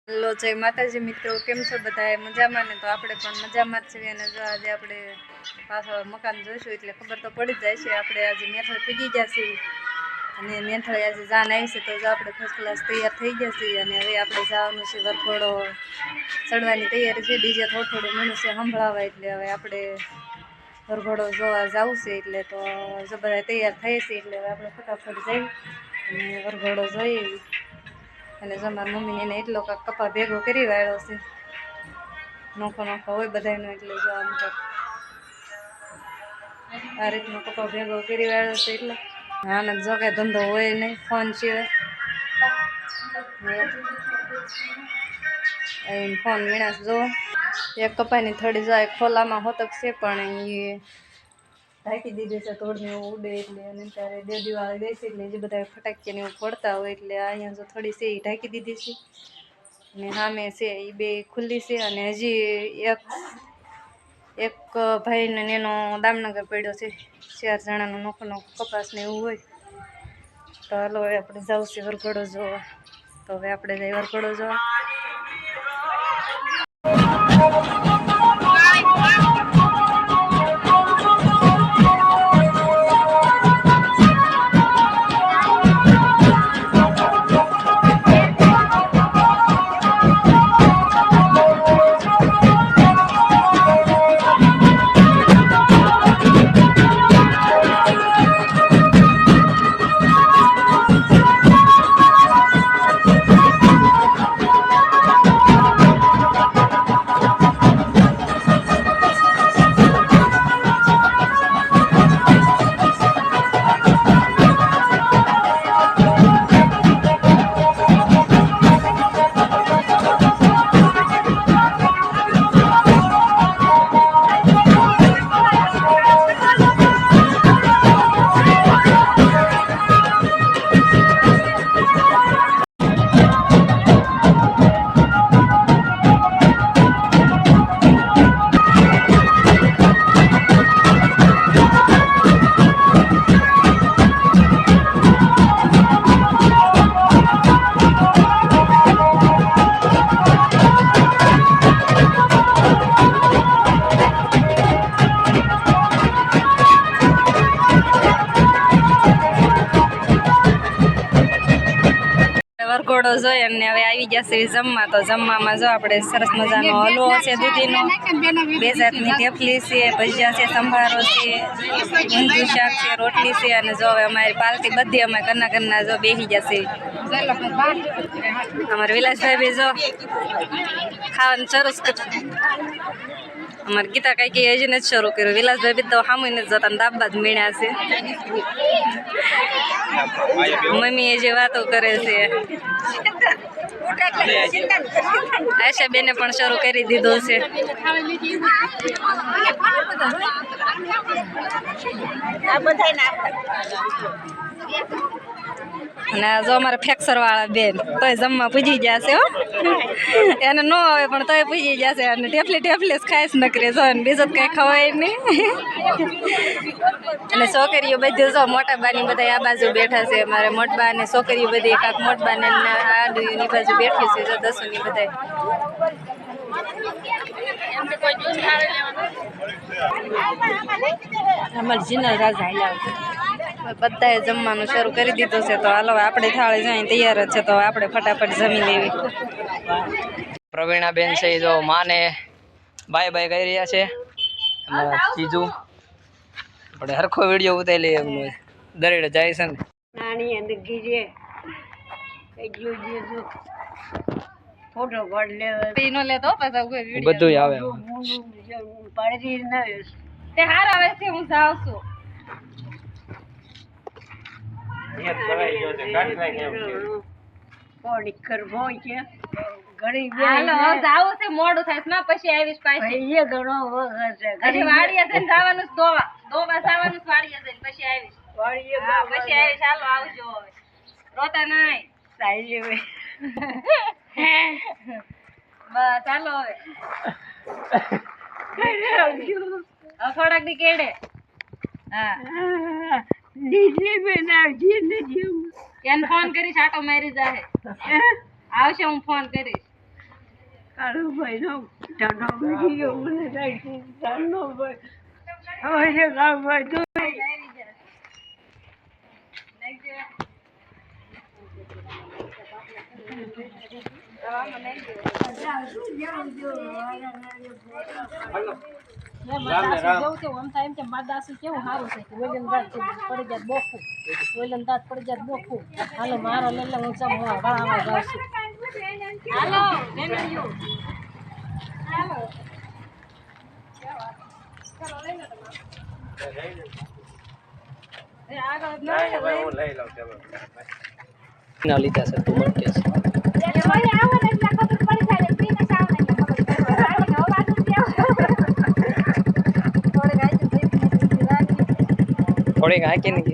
Hello જય માતાજી મિત્રો, કેમ છો બધા? મજામાં ને? તો આપણે પણ મજામાં જ છીએ. અને જો આજે આપણે પાછળ મકાન જોઈશું એટલે ખબર તો પડી જાય છે. આપણે આજે મેથળ પીગી જશે અને મેથળ આજે જાન આવી છે, તો જો આપણે ફર્સ્ટ ક્લાસ તૈયાર થઈ જશે. અને હવે આપણે જવાનું છે વરઘોડો ચડવાની તૈયારી છે. ડીજે થોડું મળ્યું છે સંભળાવા, એટલે હવે આપણે વરઘોડો જોવા જવું છે. એટલે તો જો બધા તૈયાર થઈ છે એટલે હવે આપણે ફટાફટ જઈ અને વરઘોડો જોઈએ. અને જો મારી મમ્મીને એને એટલો કાંક કપા ભેગો કરી વાળ્યો છે, નોખો નોખો હોય બધાનો. એટલે જો આમ તો આ રીતનો કપા ભેગો કરી વાળ્યો છે. એટલે આને જો કાંઈ ધંધો હોય નહીં ફોન સિવાય. ફોન વીણાશ જો એક કપાની થોડી જાય ખોલામાં હોતક છે, પણ એ ઢાંકી દીધી છે થોડને એવું ઉડે એટલે. અને ત્યારે દિવાળી ગઈ છે એટલે જે બધા ફટાકીને એવું ફોડતા હોય એટલે અહીંયા જો થોડી છે એ ઢાંકી દીધી છે. અને સામે છે એ બે ખુલ્લી છે. અને હજી એક ભાઈને એનો દામનગર પડ્યો છે. 4 જણાનો નોખો નોખો કપાસ ને એવું હોય. તો હાલો હવે આપણે જવું છે વરઘોડો જોવા. તો હવે આપણે જઈ વરઘોડો જોવા. વરઘોડો જોઈ અને હવે આવી જશે જમવા. તો જમવામાં જો આપણે સરસ મજાનો હલવો છે દૂધીનો, 2 જાતની થેપલી છે, ભજીયા છે, સંભારો છે, ઊંધિયું શાક છે, રોટલી છે. અને જો હવે અમારી પાર્ટી બધી અમે કરના જો બેસી જશે. અમારા વિલાસભાઈ બી જો ખાવાનું શરૂ અમારે ગીતા કઈ કઈ હજી નથી શરૂ કર્યું. વિલાસભાઈ બી તો સામું નથી જતા, દાબા જ મીણ્યા છે. મમ્મી એ જે વાતો કરે છે. આશા બેને પણ શરૂ કરી દીધું છે. અને જો અમારે ફેક્સર વાળા બેન તોય જમવા પૂજી જશે હો. એને ન આવે પણ તોય પૂજી જશે. અને ટેફલી ખાઈશ નકરે જો, બીજું કઈ ખવાય નહીં. અને છોકરીઓ બધી જો મોટા બાની બધા આ બાજુ બેઠા છે. અમારે મોટબા અને છોકરીઓ બધી કાંક મોટબા ને આડુની બાજુ બેઠી છે. જો દસુની બધા બધાએ જમવાનું શરૂ કરી દીધું છે. તો હાલો આપણે થાળી જાય તૈયાર જ છે. તો આપણે ફટાફટ જમી લેવી. પ્રવીણાબેન છે જો માને બાય બાય કરી રહ્યા છે. બીજું આપણે હરખો વિડીયો ઉતારી લઈએ. એમનો દરેડે જાય છે ને નાની અને ગીરે ફોટો પાડ લે પીનો લેતો પાછા વિડીયો બધું આવે. પાડી ન તે હાર આવે છે. હું જાઉં છું. કોણી કરવો છે ઘણી હાલો જાવું છે, મોડું થાય ના પછી આવીશ પાછી. એ ઘણો વખત છે. ઘડી વાડીએ જઈને જવાનું છે, દોવા જવાનું છે વાડીએ જઈને પછી આવીશ. વાડીએ હા પછી આવીશ. હાલો આવજો. હવે રોતા નહીં. સાઈ બસ ચાલો હવે થોડાક દી કેડે. હા દીદી બેન આવજી નથી એને ફોન કરીશ, આટો મારી જાય. આવશે, હું ફોન કરીશ. કાળુભાઈ નો ટાણો બેસી ગયો મને કાંઈ ટાણો ભાઈ હવે છે કાળુભાઈ તું ના લીધા છે તું મને કે છે થોડીક હાકી ને